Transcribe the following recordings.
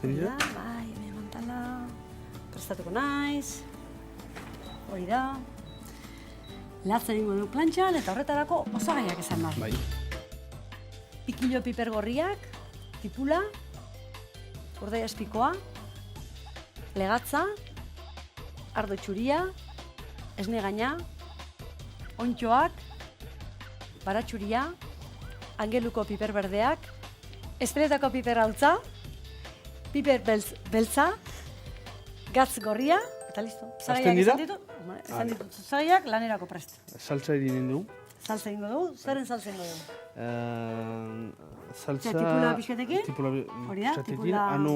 ikusten dira. Bai, hemen mantala, prestatuko naiz, hori da. Latza egingo du plantxan eta horretarako osagaiak esan behar. Bai. Pikilo piper gorriak, tipula, urdai espikoa, legatza, ardo txuria, esne gaina, ontxoak, baratxuria, angeluko piper berdeak, espeletako piper altza, piper beltza, gatz gorria, eta listo. Hasten dira? Esan ditut, zuzaiak lanerako prest. Saltza egin du. Saltza ingo dugu, zeren saltza ingo dugu? Saltza... Tipula pixkatekin? Tipula Hori da, pixkatekin, tipula... ano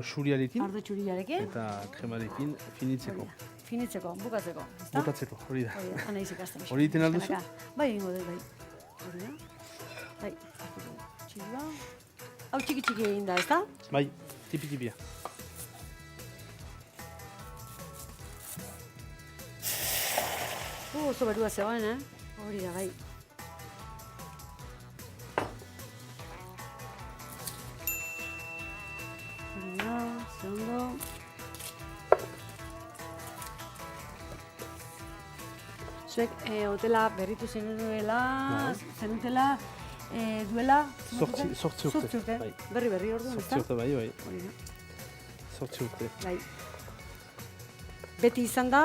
xuriarekin Ardo txuriarekin? eta kremarekin finitzeko. Finitzeko, bukatzeko, ezta? Bukatzeko, hori da. Hori da, anaiz ikasten. Hori egiten alduzu? Bai, ingo dut, bai. Hori da. Bai, txilua. Hau txiki egin da, ezta? Bai, tipi-tipia. Oso berua zegoen, Hori da, bai. Hori da, ze ondo. Zuek hotela berritu zenutela, duela... Zortzi urte. Bai. Berri orduan, ezta? Zortzi urte, bai. Hori da. Zortzi urte. Bai. Beti izan da,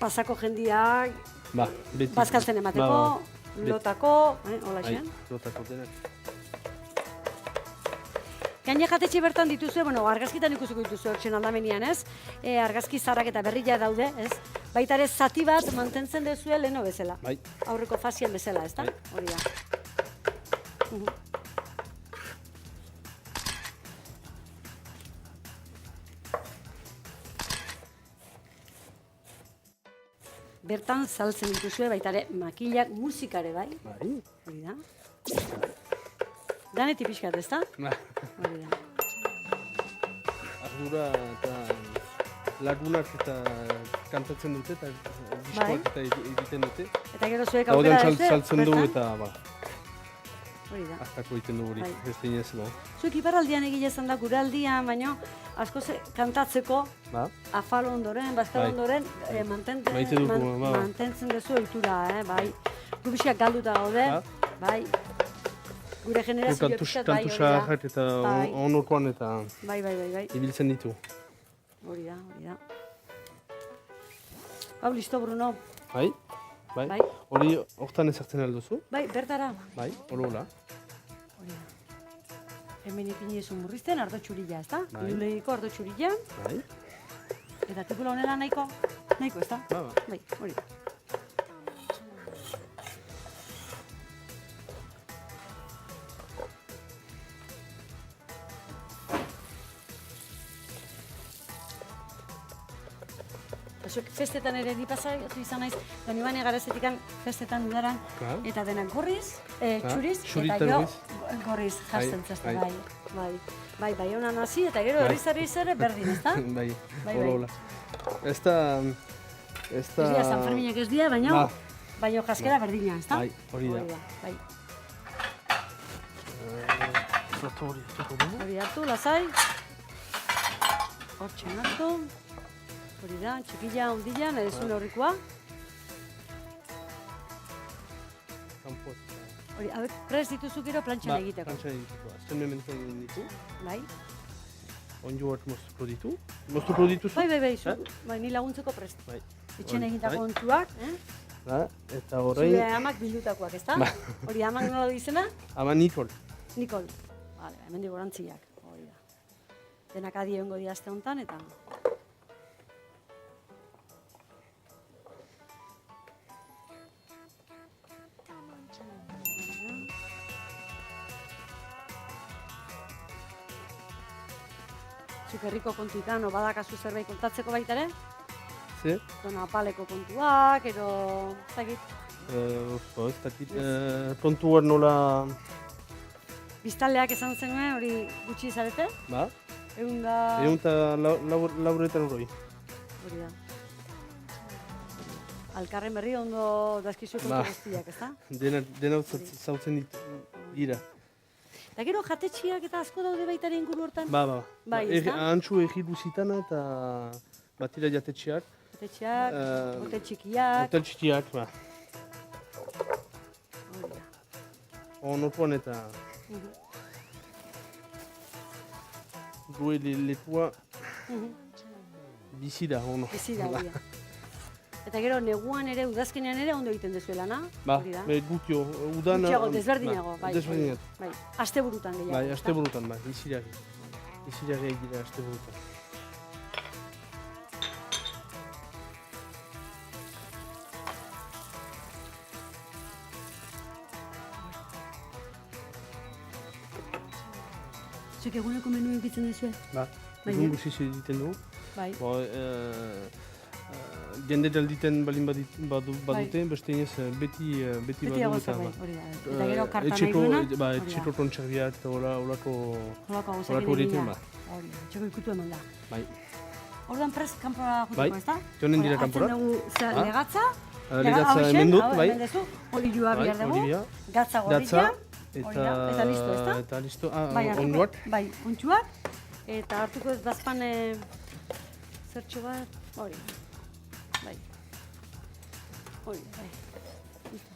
pasako jendiak, Beti. bazkaltzen emateko, lotako, hola Bai, xean. lotako denak. Gaine jatetxe bertan dituzue, argazkitan ikusiko dituzue hortxen aldamenian, ez? Argazki zaharrak eta berria daude, ez? Baita ere zati bat mantentzen duzue leheno bezala. Bai. Aurreko fasien bezala, ez da? Bai. Hori da. Bertan saltzen dituzue, baita ere makilak, musikare, bai? Bai. Hori da. Danetik pixkat, ez da? Hori da. Ardura eta lagunak eta kantatzen dute eta diskoak eta egiten dute. Eta gero zuek aukera dute? Saltzen du eta Hori da. azkako egiten du hori, beste inez da. Zuek iparraldian egile izan da, gure aldian, baina asko kantatzeko, afal ondoren, bazkal ondoren, mantentzen duzu ohitura, bai. Gubixak galduta gaude, bai. Gure generazio pixkat, bai, hori da. Kantu xarrak eta onorkoan eta Bai. ibiltzen ditu. Hori da. Hau, listo, Bruno. Bai. Hori hortan ezartzen alduzu? Bai, bertara. Bai, horola. Hori da. Hemen ipini ezun murrizten, ardo txurila, ez da? Bai. Ilulegiko ardo txurila. Bai. Eta tipula honela nahiko, ez da? Bai, hori da. Zuek festetan ere ni pasatu izan naiz, doni bane garazetikan festetan udaran, eta denak gorriz, txuriz, eta jo gorriz jartzen zazte, bai. Bai, honan hasi, eta gero herriz ere berdin, ez da? Bai, horola. Ez da... Ez dira San Ferminak ez dira, baina jaskera berdina, ez da? Bai, hori da. Bai. Hori hartu, lasai. Hortxe hartu. Hori da, txikila, ondila, nahi dezun horrikoa. Hori, hauek prest dituzu gero plantxan egiteko. Plantxan egiteko, azten mementzen egin ditu. Bai. Onjo bat moztuko ditu. Moztuko dituzu? Bai, ni laguntzeko prest. Itxen egitako ontuak, Eta horrein... Zure amak bildutakoak, ez da? Hori amak nola izena? Ama Nikol. Nikol. Hemen dugu orantziak. Hori da. Denak adi egongo diazte honetan, eta... Zuk herriko kontuetan, badakazu zerbait kontatzeko baita ere? Ze? Apaleko kontuak, edo... ez dakit? Ez dakit. Kontuak nola... Biztanleak esan zenuen, hori gutxi zarete? Ba? Egun da... lauretan hori. Hori da. Alkarren berri ondo dazkizu kontu guztiak, ez da? Dena zautzen dira. Eta gero jatetxiak eta asko daude baita ere inguru hortan? Ba. Bai, ezta? Antxu egidu zitana eta batira jatetxeak. Jatetxeak, hotel txikiak. Hotel txikiak, ba. Hori da. Onotuan eta duele lekua bizi da, ono. Bizi da, hori da. Eta gero neguan ere, udazkenean ere ondo egiten dezuela, na? Ba, gutio, udan... Gutxiago, desberdinago, bai. Desberdinat. Bai, asteburutan gehiago. Bai, asteburutan, bai, izirak. Izirak egira asteburutan. Zuek eguneko menua egiten duzue? Ba, Bai, egun guziz egiten dugu. Bai. Jende dalditen balin badute, beste inez beti Beti badu dago eta zerbait, hori da. Eta gero karta nahi duena? Ba, etxeko tontxarbiak eta horako horietan, ba. Hori da, txeko ikutu eman da. Bai. Orduan prest kanpora Bai, juteko, ezta? joanen dira kanpora. Hartzen dugu zer Ah. legatza. Legatza hemen dut, bai. Hemen dezu, olioa Bai, behar dugu. olioa. Gatza gorria. Eta listo, ezta? Eta listo, Bai, hartuko- onduak. Bai, ontsuak. Eta hartuko ez bazpan zertxo bat, hori. Bai. Hori, bai. Listo.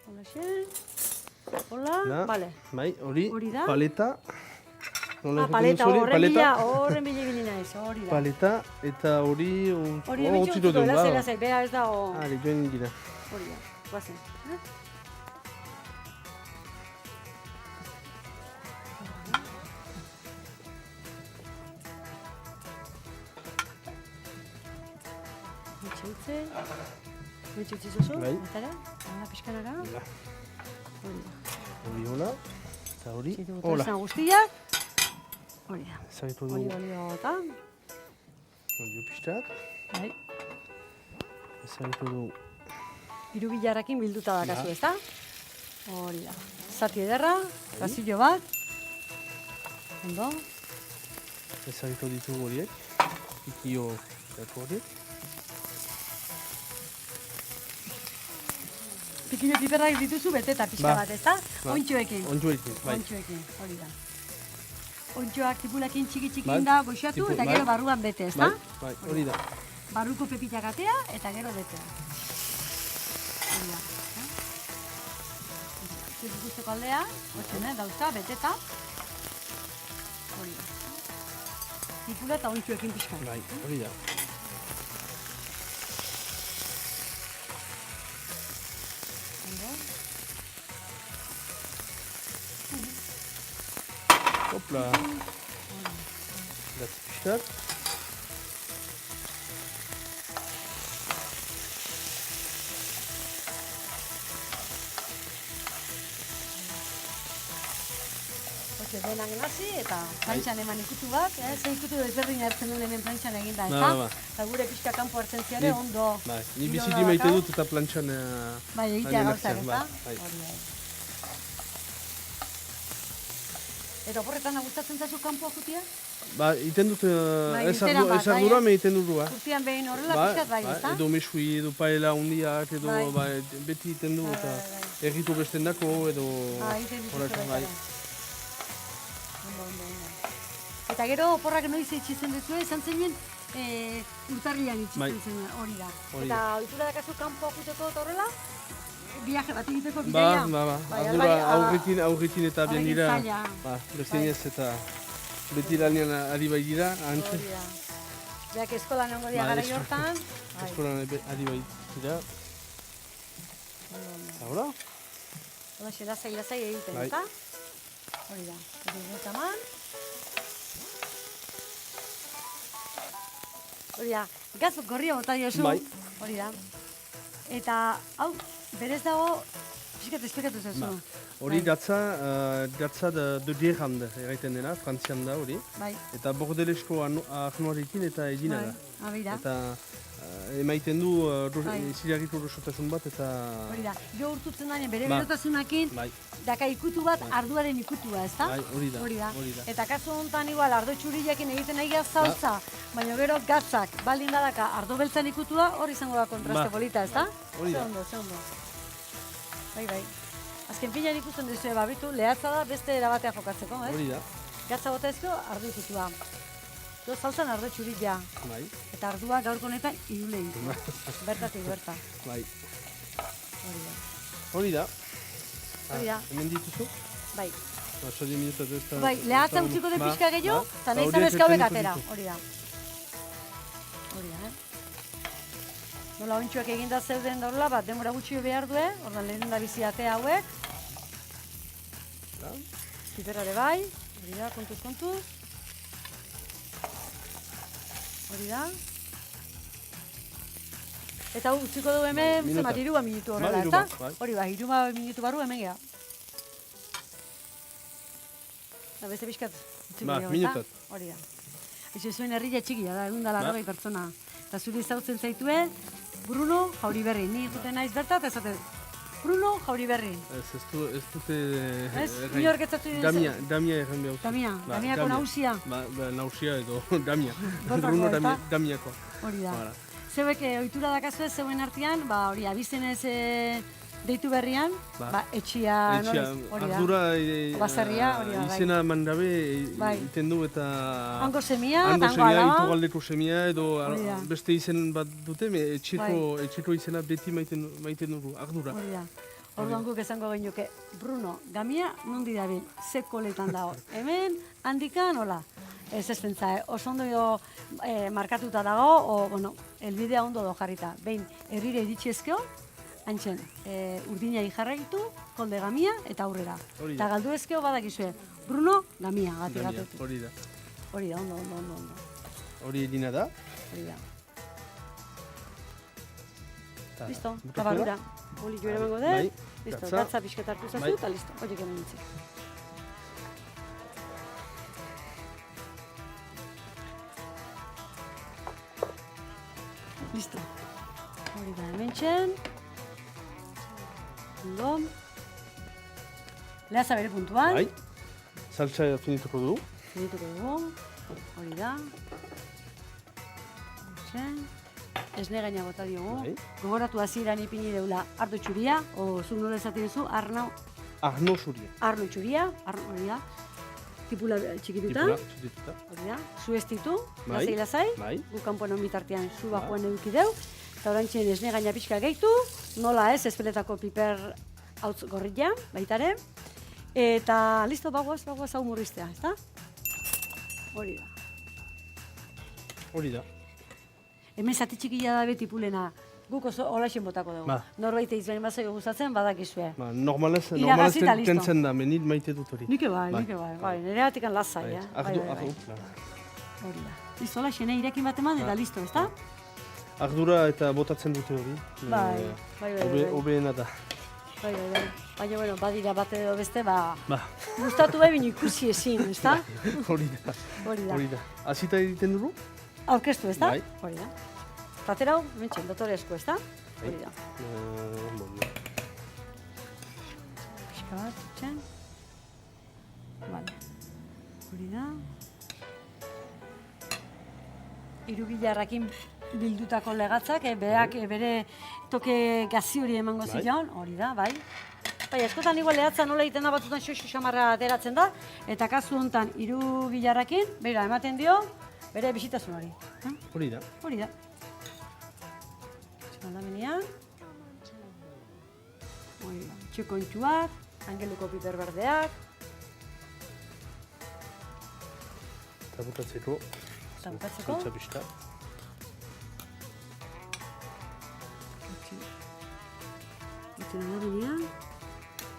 Holaxe. Hola, vale. Bai, hori, Hori da? paleta. Nola esaten Paleta, duzu hori? horren bila naiz, hori da. Paleta, eta hori... Hori hemen utziko dut, lasai, bera ez da, Hori, joan dira. hori da, guazen. Mitxe utzi zozu, Bai. etara, hala pixkanara. Ja. Hori da. Hori hola, eta hori, Zitu hola. tresna guztiak. Hori da. Ezagitu Hori dugu, eta. hori pistak. Bai. Ezagitu dugu, Hiru bilarrakin bilduta dakazu, ezta? Hori da. Zati ederra, Bai. pasillo bat. Ondo. ezagitu ditugu horiek. Ikio dako horiek. Pikino piperrak dituzu beteta pixka Ba. bat, ezta? Ba. Ontxoekin. Ontsuekin, bai. Ontxoekin, hori da. Ontxoak tipulakin txiki-txikin Bai. da goxatu Tipu- eta bai. gero barruan bete, ezta? Bai, hori da. Barruko pepitak atea eta gero bete. Hori da. Zut guzteko aldea, hotzen, dauzka, beteta. Hori da. Tipula eta ontxoekin pixka. Bai, hori da. Ondo. Hopla. Datz pistak. Hoxe, denak nazi eta plantxan eman ikutu bat, ze ikutu ezberdin hartzen duen hemen plantxan eginda, Ba, ezta? ba. Eta gure pixka kanpo hartzen ziare, Ni- ondo. Bai, ni Giro biziki da maite dauka. dut eta plantxan... Bai, egitea lanen gauzak, artean, ezta? bai. Hori bai. Eta oporretan gustatzen zaizu kanpoa jutia? Ba, iten dut, Bai, ez irteeran bat, ardura, bai, me iten dut ba. Urtean behin horrela pixkat bai, ezta? Edo mesui, edo paela hundiak, edo Bai. bai, beti iten du eta erritu bestendako, edo... Ah, egiten dituzte horretan, baita. Ondo, ondo, ondo. Eta gero oporrak noiz itxitzen duzu, esan zeinen urtarrian Bai. itxitzen zen, hori da. Hori Eta da. ohitura dakazu kanpoa juteko eta horrela? Viaje bat egiteko Ba, bideia? ba. Bai, Ardura albai, aurrekin eta bien horrekin dira. zaila. Ba, bestinez eta beti lanean ari bai dira, antxe. Hori da. Beak eskolan egongo dira Ba, gara esko- hortan. Bai, Eskolan ari bai dira. ondo, ondo. Eta hola? Holaxe, lasai egiten, Bai. ezta? Hori da. Eta eman. Hori da, gaz gorria bota diozu. Bai. Hori da. Eta, hau, berez dago, pixkat esplikatu zezu. Ba. Hori Bai. datza de Gerand erraiten dena, frantzian da hori. Bai, Eta bordelezko eta egina bai, da. abira. Eta emaiten du Bai. ziriagitu rosotasun bat eta... Hori da, jo urtutzen danean bere Ba. berotasunakin, Bai, daka ikutu bat arduaren ikutua, ezta? bai, hori da, Hori da. hori da. Eta kasu honetan igual ardo txurilekin egiten nahi zautza, baina gero gatzak baldin badaka ardo beltzan ikutua, hor izango da kontraste Ba. polita, ezta? Hori da. Ze ondo. Bai. Azken finean ikusten duzu, babitu, lehatza da beste erabatea jokatzeko, ez? Hori da. Gatza bota ezko, ardu ikutua. Jo, saltzan ardu txurit ja. Bai. Eta ardua gaurko honetan irule ditu. Bertatik, berta. Bai. Hori da. Hori da. Hori da. Hemen dituzu? Bai. Sodi minutu ez da... Bai, lehatza utziko den pixka gehiago, eta nahi zan eskauek atera. Hori da. Hori da, Nola ontsuak eginda zeuden dorla, bat denbora gutxi behar du, ordan lehen da bizi atea hauek. Piperrare bai, hori da, kontuz. Hori da. Eta utziko du hemen, zenbat, 3 minutu horrela, eta? Hori ba, 3 minutu barru hemen geha. Eta beste pixkat utziko dugu, minutot. Hori da. Eixo zuen herria txikia da, 180 pertsona. Eta zuri zautzen zaitue, Bruno Jauriberri. Ni juten naiz berta, eta esaten, Bruno Jauriberri. Ez dute... Ez? Ni horketzatu dira. Damia erran behar. Damiako nausia. Nausia edo Damia. Bruno Damiako. Hori da. Zeuek ohitura dakazue zeuen artean, hori abizenez deitu berrian, etxia, ardura, baserria, hori da, bai. Izena mandabe, iten du eta... Hango semia, eta hango alaba. Itugaldeko semia, edo beste izen bat dute, etxeko izena beti maiten dugu, ardura. Hori da. Orduan guk esango genuke, Bruno, Gamia, nondi dabil, ze koletan dago. Hemen, handika, nola? Ez eztentza, oso ondo markatuta dago, elbidea ondo do jarrita. Behin, herrire iritsi Antxen, urdina jarraitu, kolde Gamia eta aurrera. Eta galdu ezkeo badakizue, Bruno Gamia gati gatutu. Hori da. Hori da, ondo. Hori edina da? Hori da. Listo, eta barura. Holik bere mango dut. Listo, gatza pixket hartu zazu, eta listo. Horiek hemen nintzik. Listo. Hori da, hemen txen. Ondo. Lehatza bere puntuan. Bai. Saltza finituko dugu. Hori da. Esne gaina bota diogu. Gogoratu hasieran ipini deula ardo txuria, zuk nola esaten duzu, Arno zuria. Arno txuria, hori da. Tipula txikituta. Hori da. Zu ez ditu, lasai. Gu kanpoan bitartean zu bajoan eduki deu. Eta orantxen esne gaina pixka gehitu, nola ez, ezpeletako piper hautz gorria, baitare. Eta listo, bagoaz hau murriztea, ezta? Hori da. Hori da. Hemen zati txikila da beti pulena, guk oso holaxen botako dugu. Norbait izbain bazoio gustatzen, badakizue. Normalez kentzen da, menit maite dut hori. Nike bai, nire batikan lasai, Hori da. Listo, holaxen irekin bat eman, eta listo, ezta? Ardura eta botatzen dute hori. Bai. Obeena da. Bai. Baina, badira bat edo beste, gustatu bine ikusi ezin, ezta? Hori da. Azita egiten dugu? Aurkeztu, ezta? Hori da. Platera hau, mentxen, dotore asko, ezta? Hori da. Pixka bat, txen. Hori da. Irugilarrakin bildutako legatzak, berak bere toke gazi hori emango zion, hori da, bai. Bai, askotan igual lehatza nola egiten da batzutan xoxo xamarra ateratzen da, eta kasu honetan irugilarrakin, bera, ematen dio, bere bisitasun hori. Hori da. Hori da. Txaldamenean. Txokontxuak, angeluko piper berdeak. Eta botatzeko. Saltza pixka.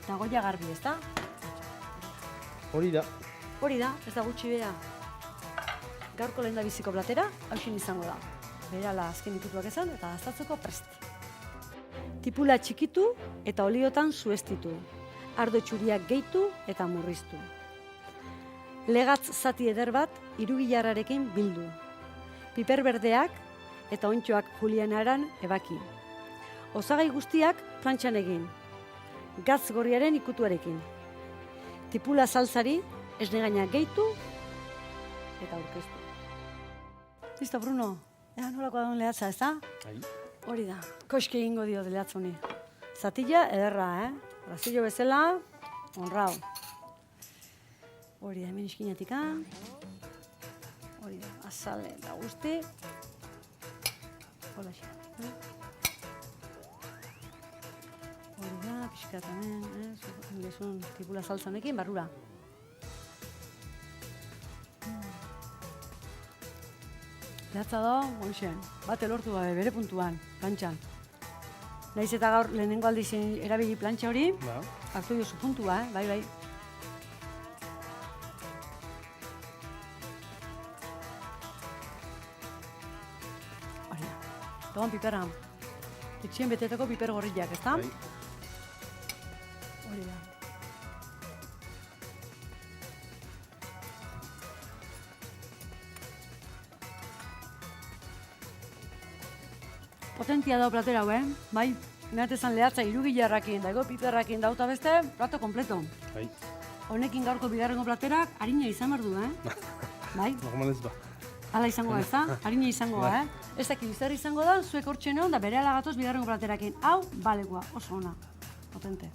Eta goia garbi, ezta? Hori da. Hori da, ez da gutxi bera. Gaurko lehen da biziko platera, hausin izango da. Berala azken ikutuak esan eta aztatzeko prest. Tipula txikitu eta oliotan zuestitu. Ardo txuriak gehitu eta murriztu. Legatz zati eder bat irugilarrarekin bildu. Piper berdeak eta ontxoak julianaran ebaki. Osagai guztiak plantxan egin. Gatz gorriaren ikutuarekin. Tipula saltzari esne gaina gehitu eta aurkeztu. Listo, Bruno. Nolakoa daun lehatza, ezta? Hori da. Koske egingo dio lehatza honi. Zatila ederra, Brazilo bezala, honrau. Hori da, hemen iskinatika. Hori da, azale eta guzti. Hola xa. Hori da, pixkat hemen, gezun tipula saltzanekin, barrura. Behatza da, goixen, bate lortu gabe, bere puntuan, plantxan. Naiz eta gaur lehenengo aldiz erabili plantxa hori, hartu jozu puntua, bai. Hori da, togan piperra. Etxien beteteko piper gorriak, ezta? Hori da. Potentia dau platera hau, bai? Neatezan lehatza irugilarrakin, dago piperrakin dauta beste, plato kompleto. Bai. Honekin gaurko bigarrengo platerak harina izan behar du, Bai? Normalez ba. Hala izango da, ezta? Harina izango da, Ez dakit zer izango da, zuek hortxe neon, da bere gatoz bigarrengo platerakin. Hau, balekoa, oso ona. Potente.